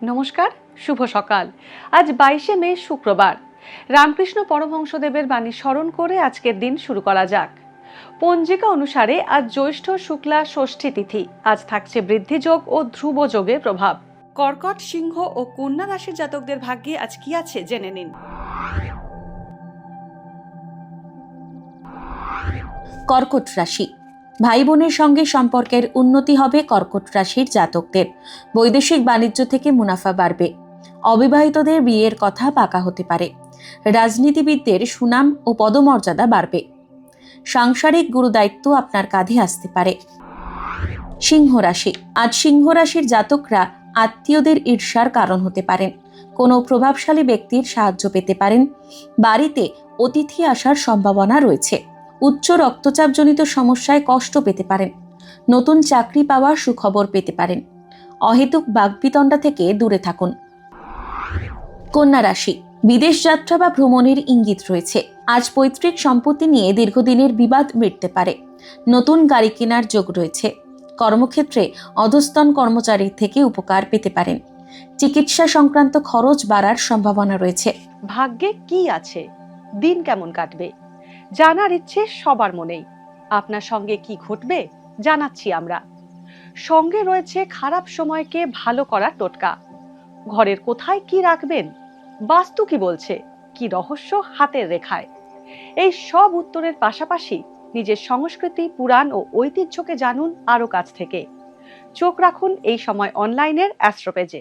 নমস্কার, শুভ সকাল। আজ 22শে মে শুক্রবার। রামকৃষ্ণ পরমহংসদেবের বাণী স্মরণ করে আজকের দিন শুরু করা যাক। পঞ্জিকা অনুসারে আজ জ্যৈষ্ঠ শুক্লা ষষ্ঠী তিথি। আজ থাকছে বৃদ্ধিযোগ ও ধ্রুব যোগের প্রভাব। কর্কট, সিংহ ও কন্যা রাশির জাতকদের ভাগ্যে আজ কি আছে জেনে নিন। কর্কট রাশি। ভাই বোনের সঙ্গে সম্পর্কের উন্নতি হবে কর্কট রাশির জাতকদের। বৈদেশিক বাণিজ্য থেকে মুনাফা বাড়বে। অবিবাহিতদের বিয়ের কথা পাকা হতে পারে। রাজনীতিবিদদের সুনাম ও পদমর্যাদা বাড়বে। সাংসারিক গুরুদায়িত্ব আপনার কাঁধে আসতে পারে। সিংহ রাশি। আজ সিংহ রাশির জাতকরা আত্মীয়দের ঈর্ষার কারণ হতে পারেন। কোনো প্রভাবশালী ব্যক্তির সাহায্য পেতে পারেন। বাড়িতে অতিথি আসার সম্ভাবনা রয়েছে। উচ্চ রক্তচাপজনিত সমস্যায় কষ্ট পেতে পারেন। নতুন চাকরি পাওয়ার সুখবর পেতে পারেন। অহেতুক বাগবিতণ্ডা থেকে দূরে থাকুন। কন্যা রাশি। বিদেশ যাত্রা বা ভ্রমণের ইঙ্গিত রয়েছে। আজ পৈতৃক সম্পত্তি নিয়ে দীর্ঘদিনের বিবাদ মিটতে পারে। নতুন গাড়ি কেনার যোগ রয়েছে। কর্মক্ষেত্রে অধস্তন কর্মচারীর থেকে উপকার পেতে পারেন। চিকিৎসা সংক্রান্ত খরচ বাড়ার সম্ভাবনা রয়েছে। ভাগ্যে কি আছে, দিন কেমন কাটবে, জানার ইচ্ছে সবার মনেই। আপনার সঙ্গে কি ঘটবে জানাচ্ছি আমরা। সঙ্গে রয়েছে খারাপ সময়কে ভালো করার টোটকা। ঘরের কোথায় কি রাখবেন, বাস্তু কি বলছে, কি রহস্য হাতের রেখায়। এই সব উত্তরের পাশাপাশি নিজের সংস্কৃতি, পুরাণ ও ঐতিহ্যকে জানুন আরো কাছ থেকে। চোখ রাখুন এই সময় অনলাইনের অ্যাস্ট্রো পেজে।